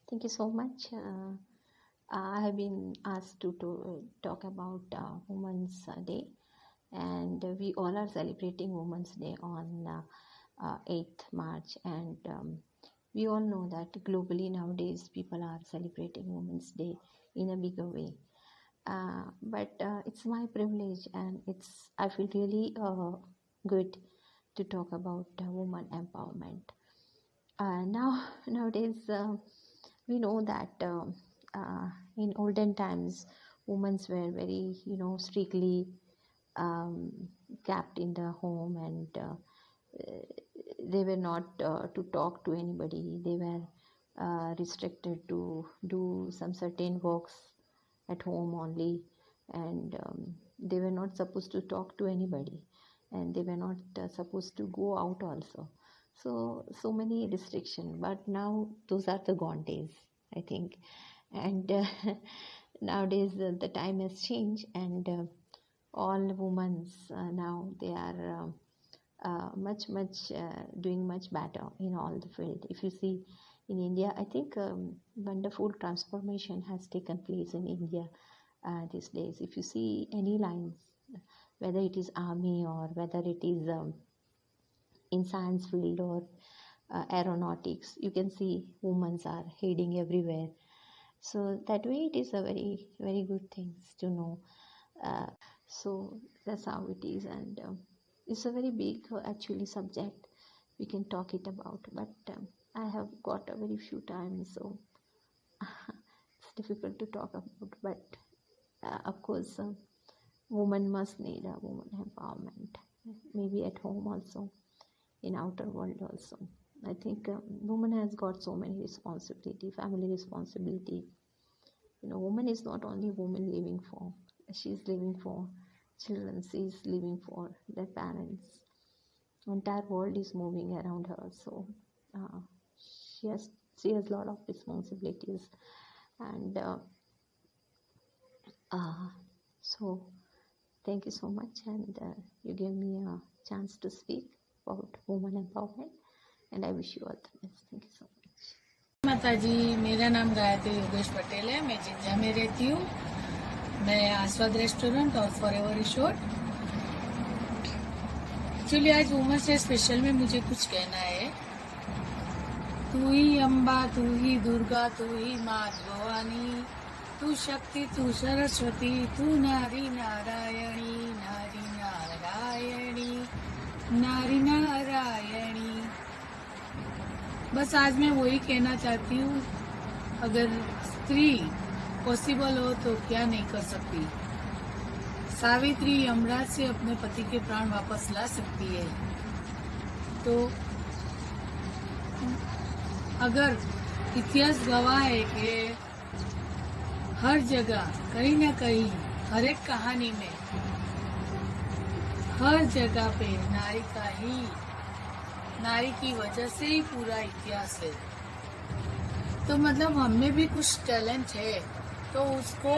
Thank you so much. I have been asked to talk about Women's Day, and we all are celebrating Women's Day on 8th March. And we all know that globally nowadays people are celebrating Women's Day in a bigger way. But it's my privilege, and I feel really good to talk about woman empowerment. Nowadays, we know that in olden times, women were very, strictly um, kept in the home, and they were not to talk to anybody. They were restricted to do some certain works at home only, and they were not supposed to talk to anybody, and they were not supposed to go out also. So many restrictions, but now those are the gone days, I think. And nowadays the time has changed, and all women now they are much doing much better in all the field. If you see in India, I think wonderful transformation has taken place in India these days. If you see any lines, whether it is army or whether it is in science field or aeronautics, you can see women are heading everywhere. So that way it is a very good thing to know. So that's how it is, and it's a very big actually subject we can talk it about, but I have got a very few times, so it's difficult to talk about. But of course, woman must need a woman empowerment, maybe at home also, in outer world also. I think woman has got so many responsibility, family responsibility. Woman is not only woman living for, she's living for children, she's living for their parents. Entire world is moving around her, so she has a lot of responsibilities, and so thank you so much, and you gave me a chance to speak about woman empowerment, and I wish you all the best. Thank you so much. माता जी, मेरा नाम गायत्री योगेश पटेल है। मैं Jinja में रहती हूँ। मैं आस्वाद रेस्टोरेंट और फॉरएवर रिसोर्ट। एक्चुअली आज वुमेन्स डे स्पेशल में मुझे कुछ कहना है। तू ही अम्बा, तू ही दुर्गा, तू ही माँ भवानी, तू शक्ति, तू सरस्वती, तू नारी नारायणी, नारी नारायणी, नारी नारायणी। बस आज मैं वही कहना चाहती हूँ, अगर स्त्री पॉसिबल हो तो क्या नहीं कर सकती। सावित्री यमराज से अपने पति के प्राण वापस ला सकती है। तो अगर इतिहास गवाह है कि हर जगह कहीं ना कहीं, हर एक कहानी में, हर जगह पे नारी की वजह से ही पूरा इतिहास है। तो मतलब हमें भी कुछ टैलेंट है, तो उसको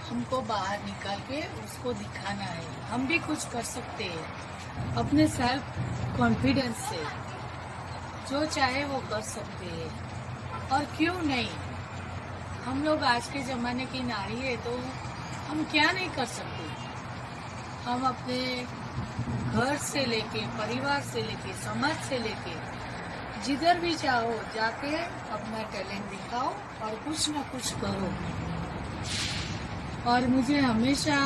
हमको बाहर निकाल के उसको दिखाना है। हम भी कुछ कर सकते हैं अपने सेल्फ कॉन्फिडेंस से, जो चाहे वो कर सकते हैं। और क्यों नहीं, हम लोग आज के ज़माने की नारी है, तो हम क्या नहीं कर सकते। हम अपने घर से लेके, परिवार से लेके, समाज से लेके, जिधर भी चाहो जाके अपना टैलेंट दिखाओ और कुछ ना कुछ करो। और मुझे हमेशा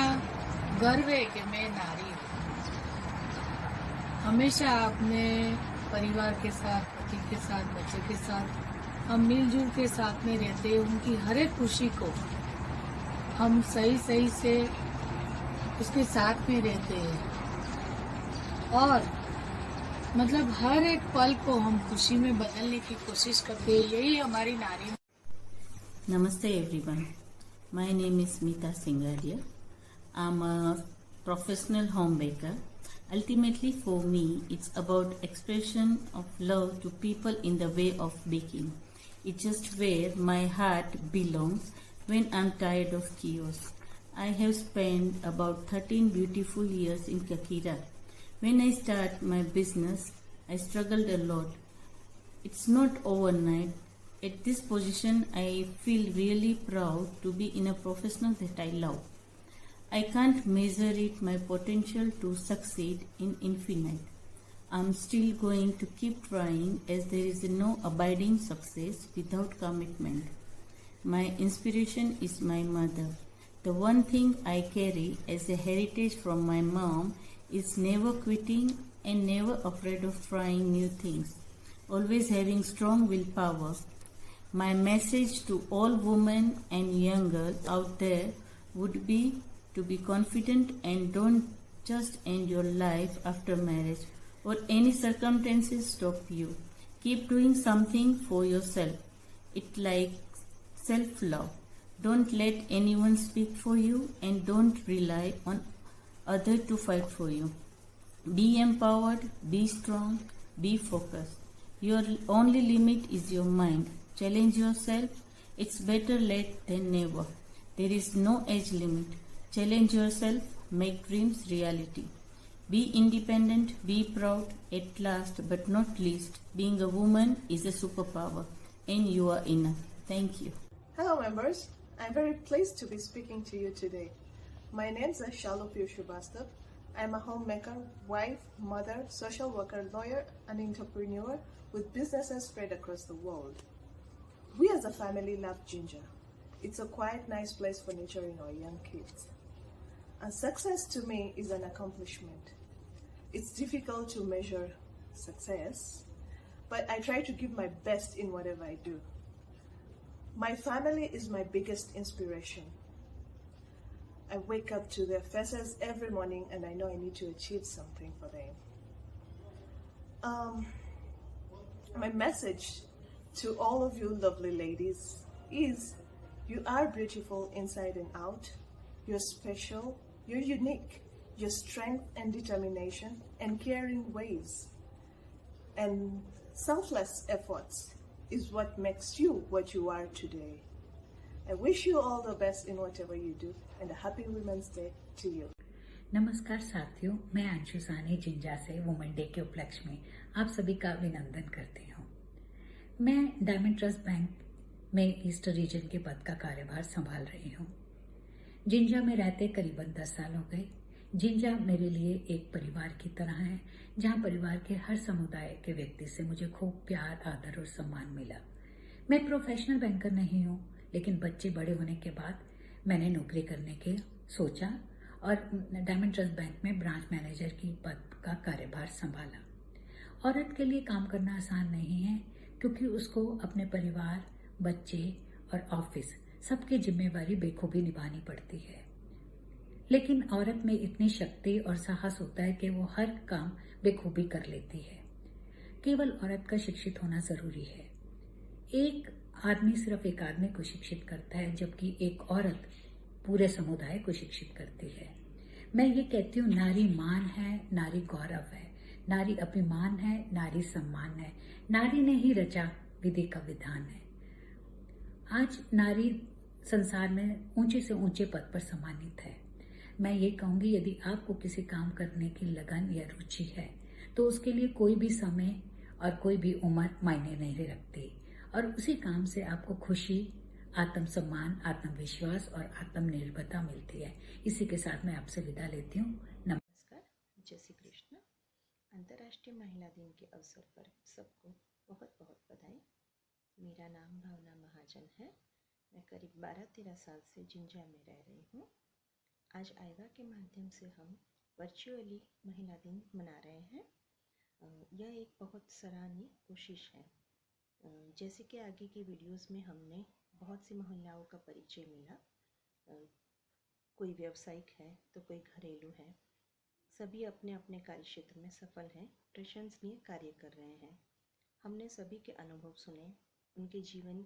गर्व है कि मैं नारी हूँ। हमेशा अपने परिवार के साथ, पति के साथ, बच्चे के साथ हम मिलजुल के साथ में रहते हैं। उनकी हर एक खुशी को हम सही से उसके साथ में रहते हैं, और मतलब हर एक पल को हम खुशी में बदलने की कोशिश करते हैं। यही हमारी नारी। Namaste everyone. My name is Meeta Singadia. I'm a professional home baker. Ultimately for me, it's about expression of love to people in the way of baking. It's just where my heart belongs when I'm tired of chaos. I have spent about 13 beautiful years in Kakira. When I started my business, I struggled a lot. It's not overnight. At this position, I feel really proud to be in a profession that I love. I can't measure it, my potential to succeed in infinite. I'm still going to keep trying as there is no abiding success without commitment. My inspiration is my mother. The one thing I carry as a heritage from my mom is never quitting and never afraid of trying new things, always having strong willpower. My message to all women and young girls out there would be to be confident and don't just end your life after marriage or any circumstances stop you. Keep doing something for yourself. It like self-love. Don't let anyone speak for you and don't rely on others to fight for you. Be empowered, be strong, be focused. Your only limit is your mind. Challenge yourself. It's better late than never. There is no age limit. Challenge yourself, make dreams reality. Be independent, be proud. At last but not least, being a woman is a superpower and you are enough. Thank you. Hello members, I'm very pleased to be speaking to you today. My name is Shalopio Shrivastava. I'm a homemaker, wife, mother, social worker, lawyer, and entrepreneur with businesses spread across the world. We as a family love Ginger. It's a quiet, nice place for nurturing our young kids. And success to me is an accomplishment. It's difficult to measure success, but I try to give my best in whatever I do. My family is my biggest inspiration. I wake up to their faces every morning and I know I need to achieve something for them. My message to all of you lovely ladies is you are beautiful inside and out. You're special, you're unique. Your strength and determination and caring ways and selfless efforts is what makes you what you are today. I wish you all the best in whatever you do and a happy Women's Day to you. नमस्कार साथियों, मैं अंशु सानी Jinja से women day के उपलक्ष्य में आप सभी का अभिनंदन करती हूँ। मैं डायमंड ट्रस्ट बैंक में ईस्ट रीजन के पद का कार्यभार संभाल रही हूँ। जिंजा में रहते करीबन 10 साल हो गए। जिंजा मेरे लिए एक परिवार की तरह है, जहाँ परिवार के हर समुदाय के व्यक्ति से मुझे खूब प्यार, आदर और सम्मान मिला। मैं प्रोफेशनल बैंकर नहीं हूँ, लेकिन बच्चे बड़े होने के बाद मैंने नौकरी करने के सोचा और डायमंड ट्रस्ट बैंक में ब्रांच मैनेजर की पद का कार्यभार संभाला। औरत के लिए काम करना आसान नहीं है, क्योंकि उसको अपने परिवार, बच्चे और ऑफिस सबकी जिम्मेवारी बेखूबी निभानी पड़ती है। लेकिन औरत में इतनी शक्ति और साहस होता है कि वो हर काम बेखूबी कर लेती है। केवल औरत का शिक्षित होना जरूरी है। एक आदमी सिर्फ एक आदमी को शिक्षित करता है, जबकि एक औरत पूरे समुदाय को शिक्षित करती है। मैं ये कहती हूँ, नारी मान है, नारी गौरव है, नारी अभिमान है, नारी सम्मान है, नारी ने ही रचा विधि का विधान है। आज नारी संसार में ऊंचे से ऊंचे पद पर सम्मानित है। मैं ये कहूंगी, यदि आपको किसी काम करने की लगन या रुचि है तो उसके लिए कोई भी समय और कोई भी उम्र मायने नहीं रखती, और उसी काम से आपको खुशी, आत्मसम्मान, आत्मविश्वास और आत्मनिर्भरता मिलती है। इसी के साथ मैं आपसे विदा लेती हूँ। नमस्कार, जय श्री कृष्ण। अंतर्राष्ट्रीय महिला दिन के अवसर पर सबको बहुत बहुत बधाई। मेरा नाम भावना महाजन है। मैं करीब 12-13 साल से जिंजा में रह रही हूँ। आज आइवा के माध्यम से हम वर्चुअली महिला दिन मना रहे हैं। यह एक बहुत सराहनीय कोशिश है। जैसे कि आगे की वीडियोस में हमने बहुत सी महिलाओं का परिचय मिला। कोई व्यावसायिक है तो कोई घरेलू है। सभी अपने अपने कार्य क्षेत्र में सफल हैं, प्रशंसनीय कार्य कर रहे हैं। हमने सभी के अनुभव सुने, उनके जीवन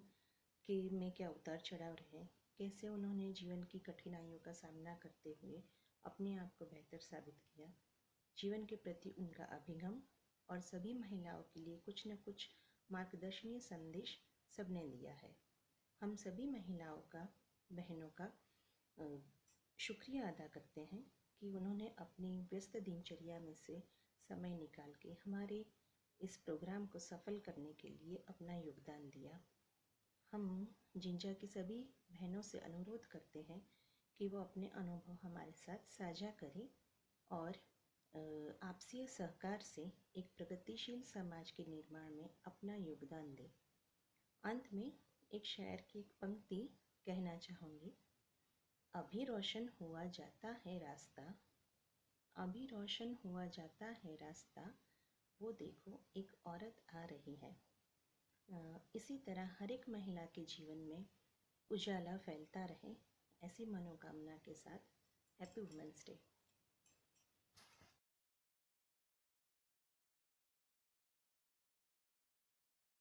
के में क्या उतार चढ़ाव रहे, कैसे उन्होंने जीवन की कठिनाइयों का सामना करते हुए अपने आप को बेहतर साबित किया, जीवन के प्रति उनका अभिगम, और सभी महिलाओं के लिए कुछ न कुछ मार्गदर्शनीय संदेश सबने दिया है। हम सभी महिलाओं का, बहनों का शुक्रिया अदा करते हैं कि उन्होंने अपनी व्यस्त दिनचर्या में से समय निकाल के हमारे इस प्रोग्राम को सफल करने के लिए अपना योगदान दिया। हम जिंजा की सभी बहनों से अनुरोध करते हैं कि वो अपने अनुभव हमारे साथ साझा करें और आपसी सहकार से एक प्रगतिशील समाज के निर्माण में अपना योगदान दें। अंत में एक शायर की एक पंक्ति कहना चाहूँगी। अभी रोशन हुआ जाता है रास्ता, अभी रोशन हुआ जाता है रास्ता, वो देखो एक औरत आ रही है। इसी तरह हर एक महिला के जीवन में उजाला फैलता रहे, ऐसी मनोकामना के साथ हैप्पी वुमेंस डे।